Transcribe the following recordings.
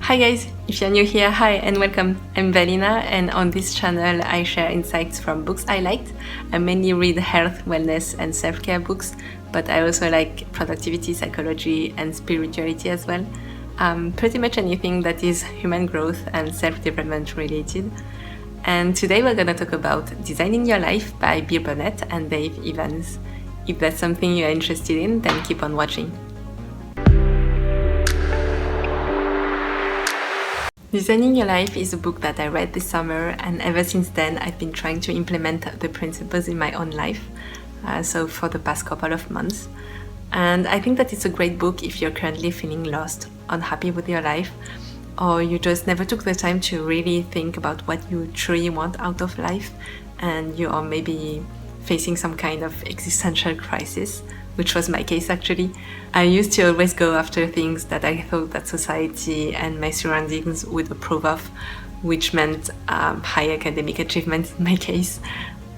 Hi guys, if you're new here, hi and welcome. I'm Valina, and on this channel I share insights from books I liked. I mainly read health, wellness and self-care books, but I also like productivity, psychology and spirituality as well. Pretty much anything that is human growth and self-development related. And today we're going to talk about Designing Your Life by Burnett and Dave Evans. If that's something you're interested in, then keep on watching. Designing Your Life is a book that I read this summer, and ever since then I've been trying to implement the principles in my own life, so for the past couple of months. And I think that it's a great book if you're currently feeling lost, unhappy with your life, or you just never took the time to really think about what you truly want out of life, and you are maybe facing some kind of existential crisis, which was my case actually. I used to always go after things that I thought that society and my surroundings would approve of, which meant high academic achievement in my case.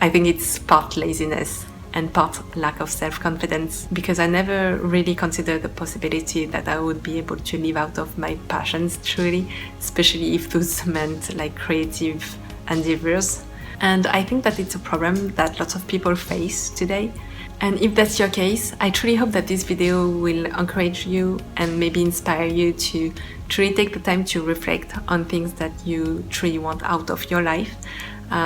I think it's part laziness and part lack of self-confidence, because I never really considered the possibility that I would be able to live out of my passions truly, especially if those meant like creative endeavors. And I think that it's a problem that lots of people face today. And if that's your case, I truly hope that this video will encourage you and maybe inspire you to truly take the time to reflect on things that you truly want out of your life,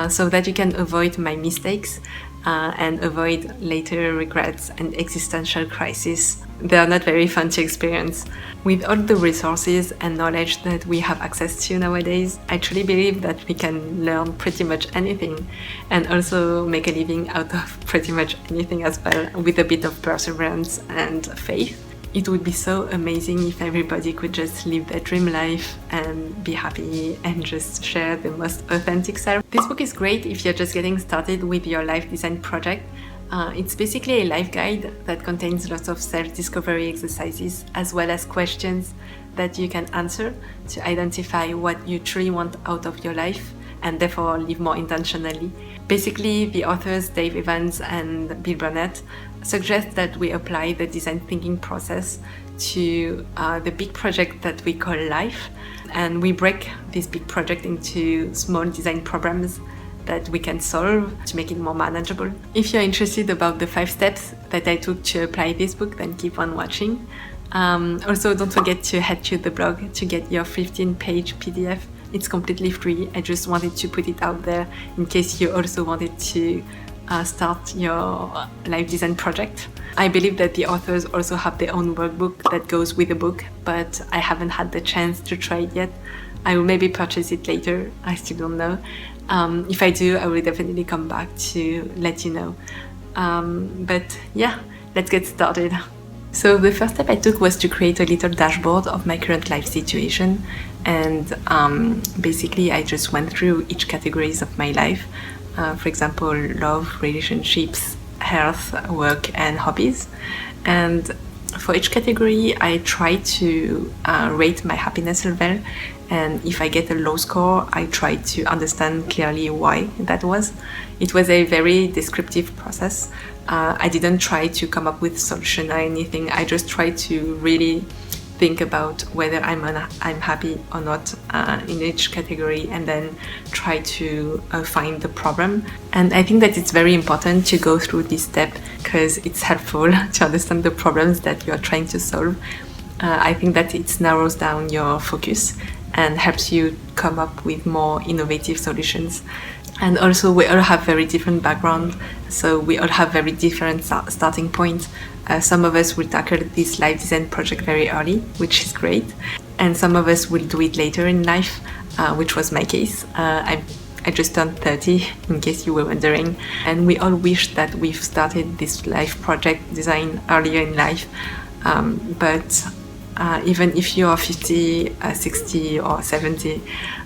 so that you can avoid my mistakes and avoid later regrets and existential crises. They are not very fun to experience. With all the resources and knowledge that we have access to nowadays, I truly believe that we can learn pretty much anything and also make a living out of pretty much anything as well, with a bit of perseverance and faith. It would be so amazing if everybody could just live their dream life and be happy and just share the most authentic self. This book is great if you're just getting started with your life design project. It's basically a life guide that contains lots of self-discovery exercises as well as questions that you can answer to identify what you truly want out of your life and therefore live more intentionally. Basically, the authors Dave Evans and Bill Burnett suggest that we apply the design thinking process to the big project that we call life, and we break this big project into small design problems that we can solve to make it more manageable. If you're interested about the 5 steps that I took to apply this book, then keep on watching. Also, don't forget to head to the blog to get your 15-page PDF. It's completely free. I just wanted to put it out there in case you also wanted to start your life design project. I believe that the authors also have their own workbook that goes with the book, but I haven't had the chance to try it yet. I will maybe purchase it later, I still don't know. If I do, I will definitely come back to let you know. But yeah, let's get started. So the first step I took was to create a little dashboard of my current life situation, and basically I just went through each categories of my life. For example, love, relationships, health, work and hobbies. And for each category I try to rate my happiness level, and if I get a low score I try to understand clearly why that was. It was a very descriptive process. I didn't try to come up with a solution or anything. I just tried to really think about whether I'm happy or not in each category, and then try to find the problem. And I think that it's very important to go through this step because it's helpful to understand the problems that you're trying to solve. I think that it narrows down your focus and helps you come up with more innovative solutions. And also, we all have very different backgrounds, so we all have very different starting points. Some of us will tackle this life design project very early, which is great, and some of us will do it later in life, which was my case. I just turned 30, in case you were wondering, and we all wish that we've started this life project design earlier in life, but even if you are 50, 60 or 70,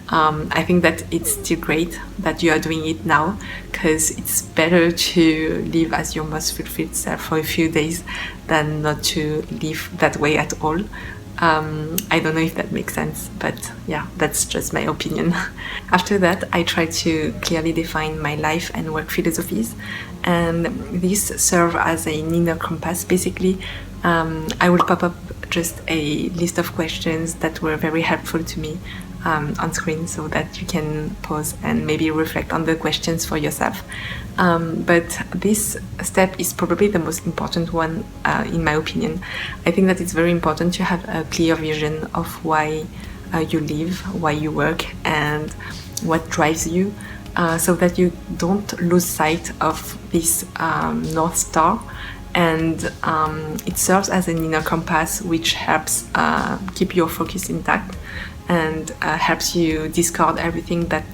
I think that it's still great that you are doing it now, because it's better to live as your most fulfilled self for a few days than not to live that way at all. I don't know if that makes sense, but yeah, that's just my opinion. After that, I try to clearly define my life and work philosophies, and these serve as an inner compass basically I will pop up just a list of questions that were very helpful to me on screen, so that you can pause and maybe reflect on the questions for yourself. But this step is probably the most important one, in my opinion. I think that it's very important to have a clear vision of why you live, why you work, and what drives you, so that you don't lose sight of this North Star. And it serves as an inner compass which helps keep your focus intact, and helps you discard everything that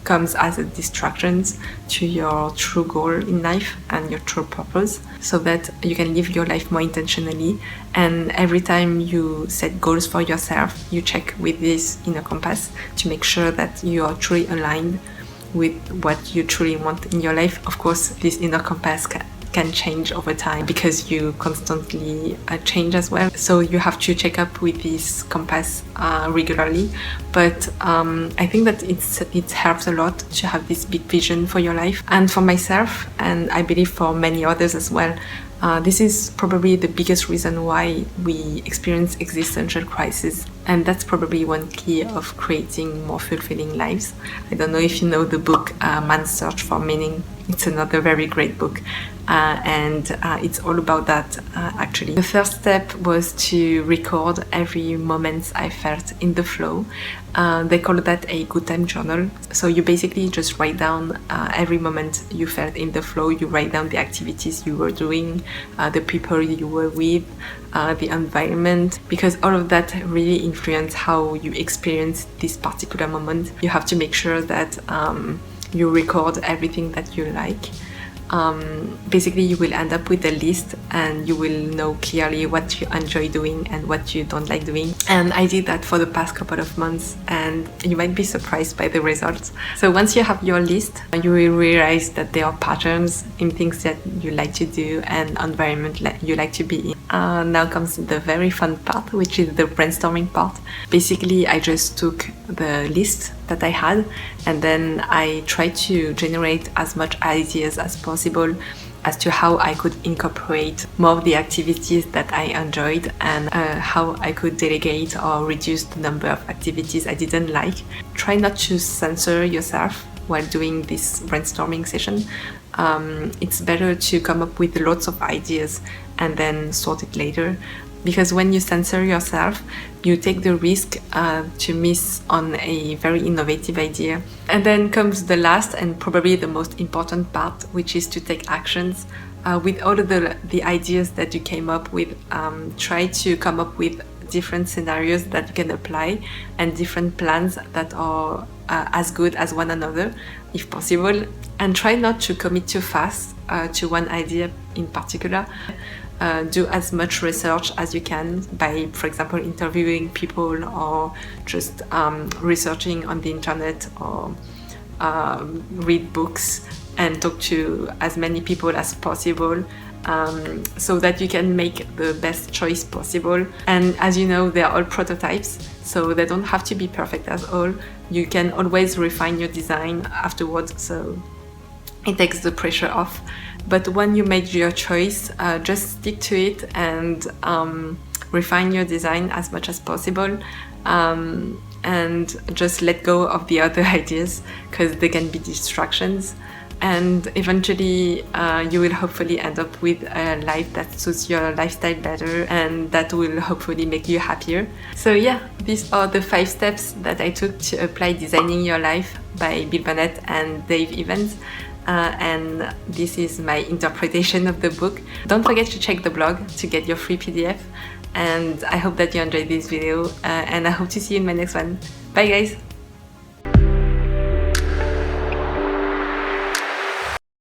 comes as a distractions to your true goal in life and your true purpose, so that you can live your life more intentionally. And every time you set goals for yourself, you check with this inner compass to make sure that you are truly aligned with what you truly want in your life. Of course, this inner compass can change over time because you constantly change as well, so you have to check up with this compass regularly. But I think that it helps a lot to have this big vision for your life. And for myself, and I believe for many others as well, this is probably the biggest reason why we experience existential crisis, and that's probably one key of creating more fulfilling lives. I don't know if you know the book Man's Search for Meaning. It's another very great book, and it's all about that, actually. The first step was to record every moment I felt in the flow. They call that a good time journal. So you basically just write down every moment you felt in the flow. You write down the activities you were doing, the people you were with, the environment, because all of that really influence how you experience this particular moment. You have to make sure that you record everything that you like. Basically, you will end up with a list, and you will know clearly what you enjoy doing and what you don't like doing. And I did that for the past couple of months, and you might be surprised by the results. So once you have your list, you will realize that there are patterns in things that you like to do and environment you like to be in. Now comes the very fun part, which is the brainstorming part. Basically, I just took the list that I had, and then I tried to generate as much ideas as possible as to how I could incorporate more of the activities that I enjoyed, and how I could delegate or reduce the number of activities I didn't like. Try not to censor yourself while doing this brainstorming session. It's better to come up with lots of ideas and then sort it later, because when you censor yourself, you take the risk to miss on a very innovative idea. And then comes the last and probably the most important part, which is to take actions. With all of the ideas that you came up with, try to come up with different scenarios that you can apply, and different plans that are as good as one another, if possible. And try not to commit too fast to one idea in particular. Do as much research as you can by, for example, interviewing people, or just researching on the internet, or read books and talk to as many people as possible, so that you can make the best choice possible. And as you know, they are all prototypes, so they don't have to be perfect at all. You can always refine your design afterwards, so it takes the pressure off. But when you make your choice, just stick to it, and refine your design as much as possible, and just let go of the other ideas, because they can be distractions. And eventually you will hopefully end up with a life that suits your lifestyle better, and that will hopefully make you happier. So yeah, these are the 5 steps that I took to apply Designing Your Life by Bill Burnett and Dave Evans. And this is my interpretation of the book. Don't forget to check the blog to get your free PDF. And I hope that you enjoyed this video, and I hope to see you in my next one. Bye guys!